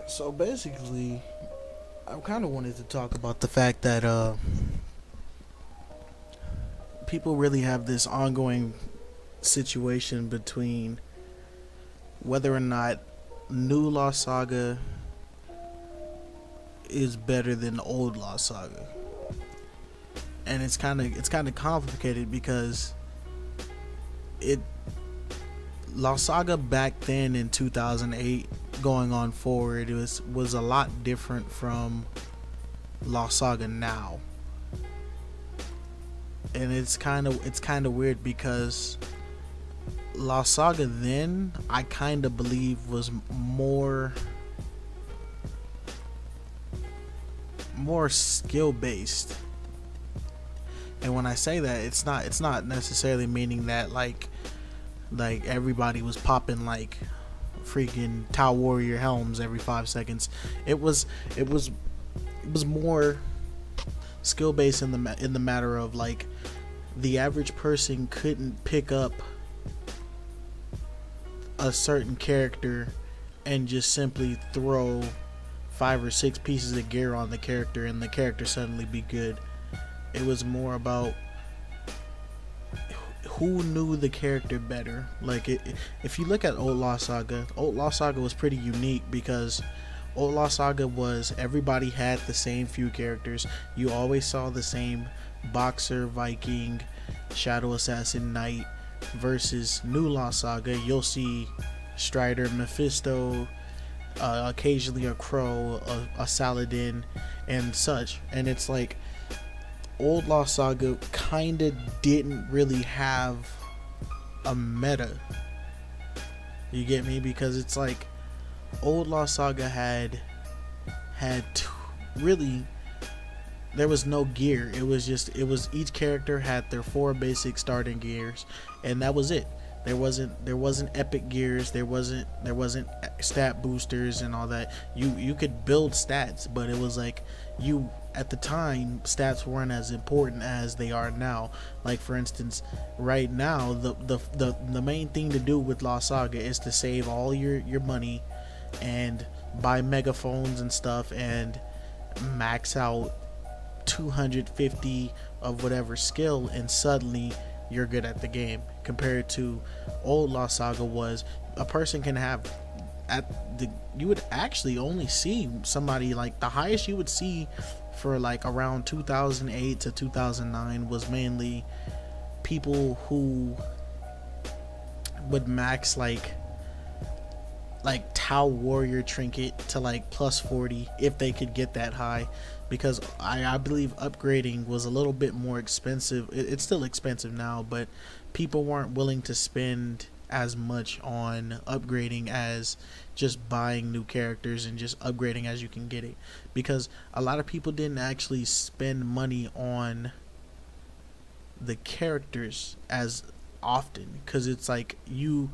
So basically, I kind of wanted to talk about the fact that people really have this ongoing situation between whether or not new Lost Saga is better than old Lost Saga, and it's kind of complicated because it Lost Saga back then in 2008 going on forward was a lot different from Lost Saga now, and it's kind of weird because Lost Saga then I kind of believe was more skill based. And when I say that, it's not necessarily meaning that like everybody was popping like freaking Tau Warrior helms every 5 seconds. It was it was it was more skill based in the matter of like the average person couldn't pick up a certain character and just simply throw 5 or 6 pieces of gear on the character and the character suddenly be good. It was more about who knew the character better. If you look at Old Lost Saga was pretty unique because Old Lost Saga was everybody had the same few characters. You always saw the same boxer, Viking, Shadow Assassin, Knight. Versus New Lost Saga, you'll see Strider, Mephisto, occasionally a Crow, a Saladin, and such. And it's like Old Lost Saga kinda didn't really have a meta. You get me? Because it's like Old Lost Saga had really there was no gear. It was each character had their four basic starting gears, and that was it. There wasn't epic gears. There wasn't stat boosters and all that. You could build stats, but it was like you at the time stats weren't as important as they are now. Like for instance, right now the main thing to do with Lost Saga is to save all your money and buy megaphones and stuff and max out 250 of whatever skill, and suddenly you're good at the game. Compared to old Lost Saga was a person can have at the you would actually only see somebody like the highest you would see for like around 2008 to 2009 was mainly people who would max like Tau Warrior trinket to like plus 40 if they could get that high, because I believe upgrading was a little bit more expensive. It's still expensive now, but people weren't willing to spend as much on upgrading as just buying new characters and just upgrading as you can get it, because a lot of people didn't actually spend money on the characters as often, because it's like you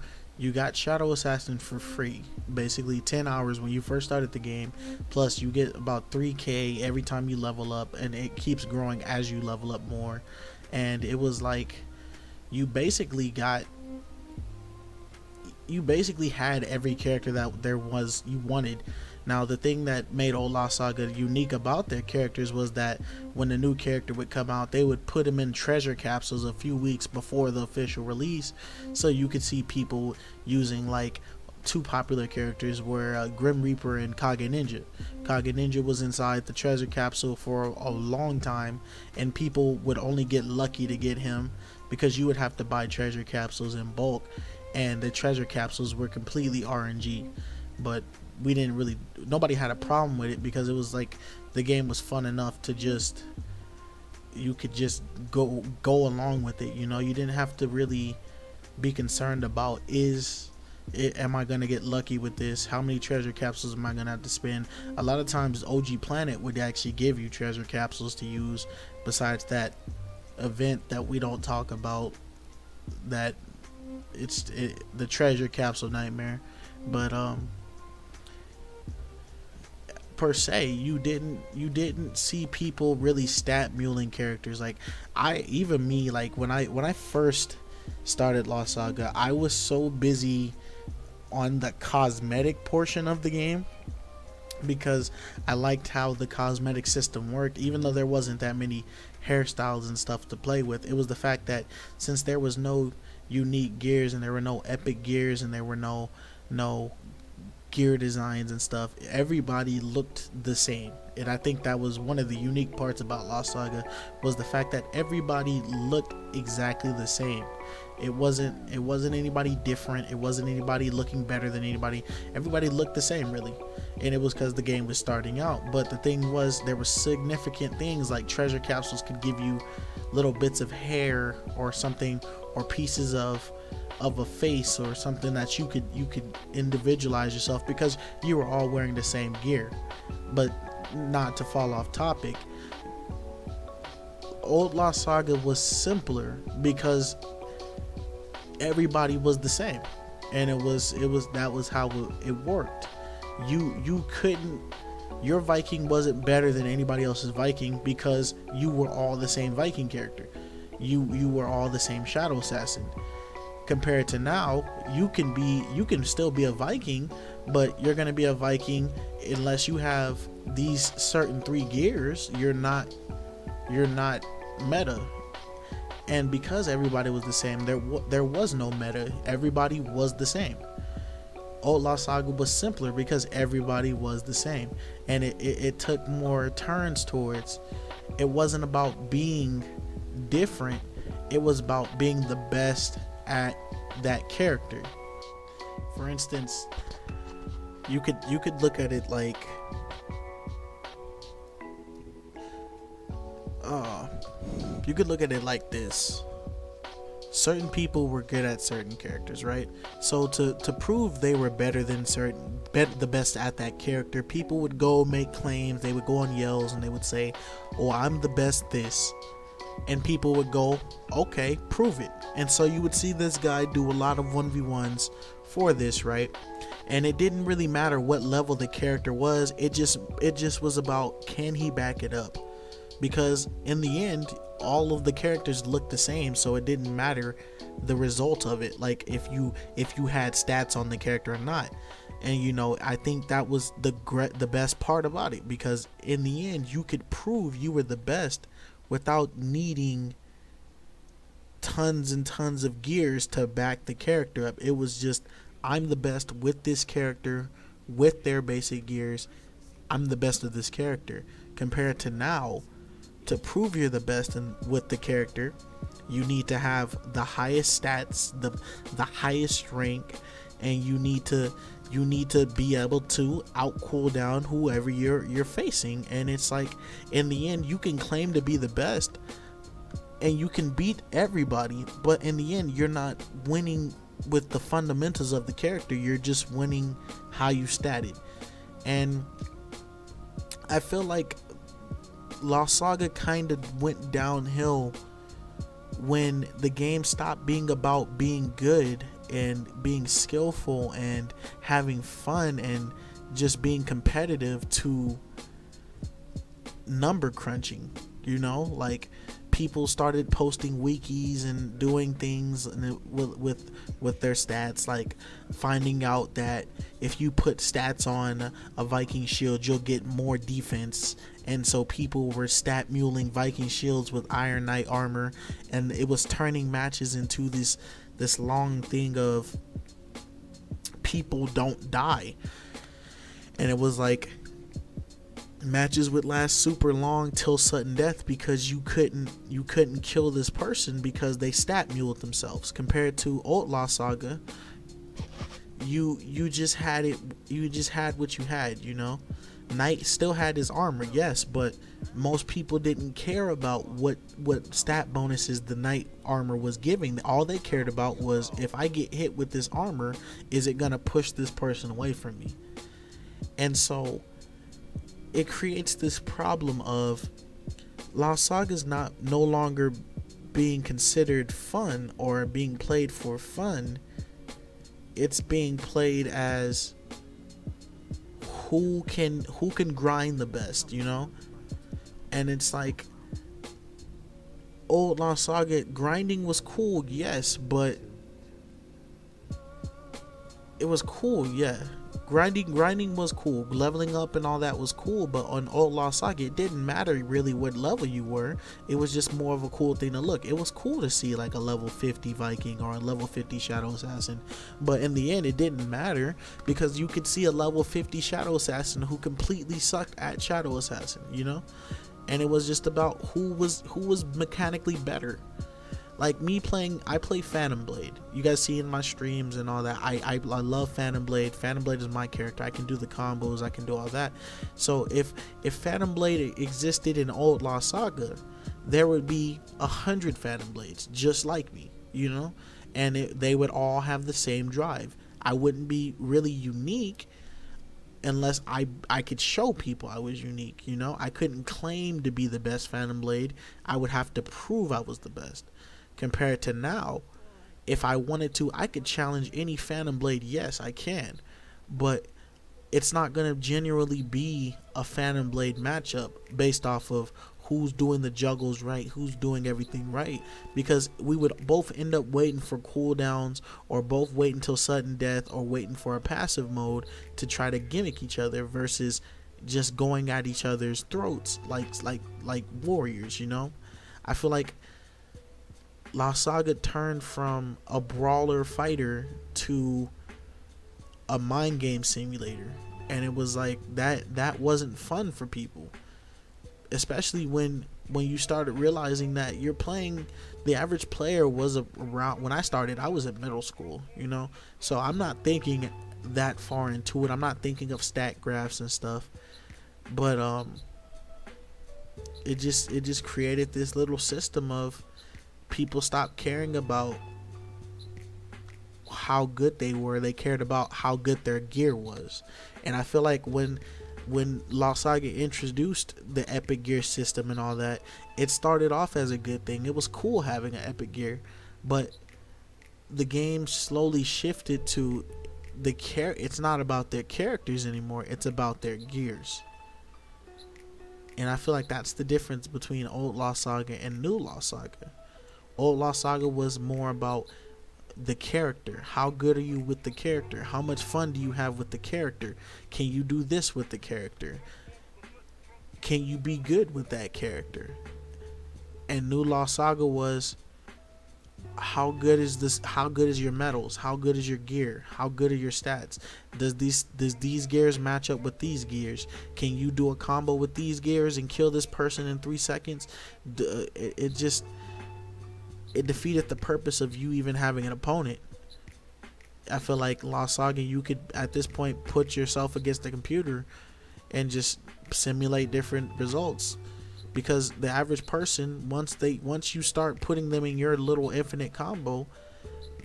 got Shadow Assassin for free, basically 10 hours when you first started the game, plus you get about 3k every time you level up, and it keeps growing as you level up more. And it was like you basically got you basically had every character that there was you wanted. Now, the thing that made Old Lost Saga unique about their characters was that when a new character would come out, they would put them in treasure capsules a few weeks before the official release, so you could see people using like two popular characters were Grim Reaper and Kage Ninja. Kage Ninja was inside the treasure capsule for a long time, and people would only get lucky to get him because you would have to buy treasure capsules in bulk, and the treasure capsules were completely RNG. But we didn't really nobody had a problem with it because it was like the game was fun enough to just you could just go along with it. You didn't have to really be concerned about am I gonna get lucky with this? How many treasure capsules am I gonna have to spend? A lot of times OG Planet would actually give you treasure capsules to use besides that event that we don't talk about, that the treasure capsule nightmare. But per se, you didn't see people really stat muling characters. Like like when I first started Lost Saga, I was so busy on the cosmetic portion of the game because I liked how the cosmetic system worked, even though there wasn't that many hairstyles and stuff to play with. It was the fact that since there was no unique gears and there were no epic gears and there were no gear designs and stuff, everybody looked the same. And I think that was one of the unique parts about Lost Saga, was the fact that everybody looked exactly the same. It wasn't anybody different. It wasn't anybody looking better than anybody. Everybody looked the same, really. And it was because the game was starting out. But the thing was, there were significant things like treasure capsules could give you little bits of hair or something, or pieces of a face or something that you could individualize yourself because you were all wearing the same gear. But not to fall off topic, old Lost Saga was simpler because everybody was the same, and that was how it worked. You couldn't, your Viking wasn't better than anybody else's Viking because you were all the same Viking character. You were all the same Shadow Assassin. Compared to now, you can still be a Viking, but you're gonna be a Viking unless you have these certain 3 gears. You're not meta. And because everybody was the same, there was no meta. Everybody was the same. Old Lost Saga was simpler because everybody was the same, and it took more turns towards, it wasn't about being different, it was about being the best at that character. For instance, you could look at it like, you could look at it like this. Certain people were good at certain characters, right? So to prove they were better than the best at that character, people would go make claims. They would go on Yells and they would say, "Oh, I'm the best this," and people would go, "Okay, prove it." And so you would see this guy do a lot of 1v1s for this, right? And it didn't really matter what level the character was. It just was about, can he back it up? Because in the end, all of the characters looked the same, so it didn't matter the result of it, like if you had stats on the character or not. And I think that was the best part about it, because in the end you could prove you were the best without needing tons and tons of gears to back the character up. It was just, I'm the best with this character, with their basic gears. I'm the best of this character. Compared to now, to prove you're the best with the character, you need to have the highest stats, the highest rank, and you need to be able to out cooldown whoever you're facing. And it's like, in the end, you can claim to be the best and you can beat everybody, but in the end you're not winning with the fundamentals of the character. You're just winning how you statted. And I feel like Lost Saga kind of went downhill when the game stopped being about being good and being skillful and having fun and just being competitive to number crunching. Like, people started posting wikis and doing things with their stats, like finding out that if you put stats on a Viking shield, you'll get more defense. And so people were stat muling Viking shields with Iron Knight armor, and it was turning matches into this long thing of people don't die. And it was like, matches would last super long till sudden death because you couldn't kill this person because they stat muled themselves. Compared to old Lost Saga, you just had what you had. Knight still had his armor, yes, but most people didn't care about what stat bonuses the Knight armor was giving. All they cared about was, if I get hit with this armor, is it gonna push this person away from me? And so it creates this problem of Lost Saga's no longer being considered fun or being played for fun. It's being played as who can grind the best, And it's like, old Lost Saga, grinding was cool, yes, but it was cool, yeah. Grinding was cool. Leveling up and all that was cool, but on Old Lost Saga, it didn't matter really what level you were. It was just more of a cool thing to look. It was cool to see like a level 50 Viking or a level 50 Shadow Assassin, but in the end, it didn't matter because you could see a level 50 Shadow Assassin who completely sucked at Shadow Assassin, you know, and it was just about who was mechanically better. Like me playing, I play Phantom Blade. You guys see in my streams and all that. I love Phantom Blade. Phantom Blade is my character. I can do the combos. I can do all that. So if Phantom Blade existed in Old Lost Saga, there would be 100 Phantom Blades just like me, you know, and they would all have the same drive. I wouldn't be really unique unless I could show people I was unique, you know. I couldn't claim to be the best Phantom Blade. I would have to prove I was the best. Compared to now, if I wanted to, I could challenge any Phantom Blade. Yes, I can, but it's not going to genuinely be a Phantom Blade matchup based off of who's doing the juggles right, who's doing everything right, because we would both end up waiting for cooldowns or both wait until sudden death or waiting for a passive mode to try to gimmick each other versus just going at each other's throats like warriors, you know. I feel like Lost Saga turned from a brawler fighter to a mind game simulator, and it was like that wasn't fun for people, especially when you started realizing that you're playing. The average player was around when I started. I was at middle school, you know, so I'm not thinking that far into it. I'm not thinking of stat graphs and stuff, but it just created this little system of people stopped caring about how good they were. They cared about how good their gear was. And I feel like when Lost Saga introduced the epic gear system and all that, it started off as a good thing. It was cool having an epic gear, but the game slowly shifted to it's not about their characters anymore, it's about their gears. And I feel like that's the difference between Old Lost Saga and New Lost Saga. Old Lost Saga was more about the character. How good are you with the character? How much fun do you have with the character? Can you do this with the character? Can you be good with that character? And New Lost Saga was, how good is this? How good is your medals? How good is your gear? How good are your stats? Does these gears match up with these gears? Can you do a combo with these gears and kill this person in 3 seconds? It defeated the purpose of you even having an opponent. I feel like Lost Saga, you could at this point put yourself against the computer and just simulate different results, because the average person, once you start putting them in your little infinite combo,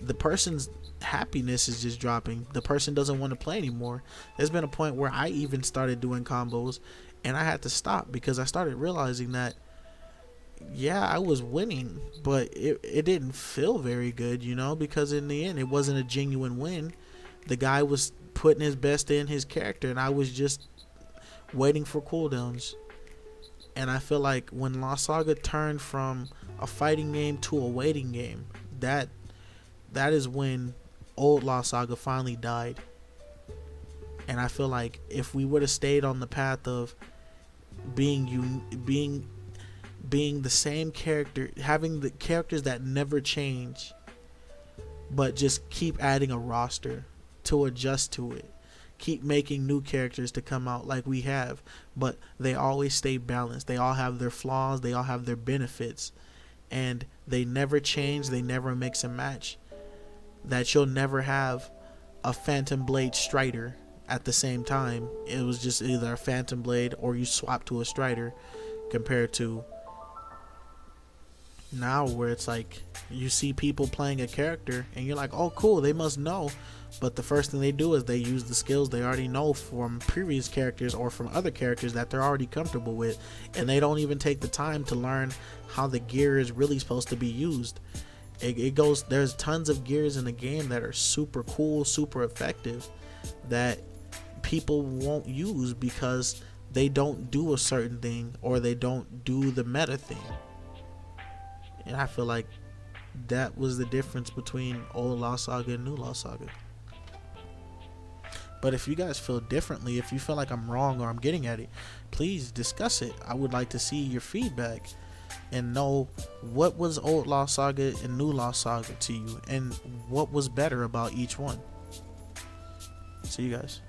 the person's happiness is just dropping. The person doesn't want to play anymore. There's been a point where I even started doing combos and I had to stop because I started realizing that, yeah, I was winning, but it didn't feel very good, you know, because in the end it wasn't a genuine win. The guy was putting his best in his character and I was just waiting for cooldowns. And I feel like when Lost Saga turned from a fighting game to a waiting game, that is when Old Lost Saga finally died. And I feel like if we would have stayed on the path of being the same character, having the characters that never change, but just keep adding a roster to adjust to it, keep making new characters to come out like we have, but they always stay balanced. They all have their flaws, they all have their benefits, and they never change, they never mix and match. That you'll never have a Phantom Blade Strider at the same time. It was just either a Phantom Blade or you swap to a Strider, compared to now where it's like you see people playing a character and you're like, oh cool, they must know, but the first thing they do is they use the skills they already know from previous characters or from other characters that they're already comfortable with, and they don't even take the time to learn how the gear is really supposed to be used. There's tons of gears in the game that are super cool, super effective, that people won't use because they don't do a certain thing or they don't do the meta thing. And I feel like that was the difference between Old Lost Saga and New Lost Saga. But if you guys feel differently, if you feel like I'm wrong or I'm getting at it, please discuss it. I would like to see your feedback and know what was Old Lost Saga and New Lost Saga to you, and what was better about each one. See you guys.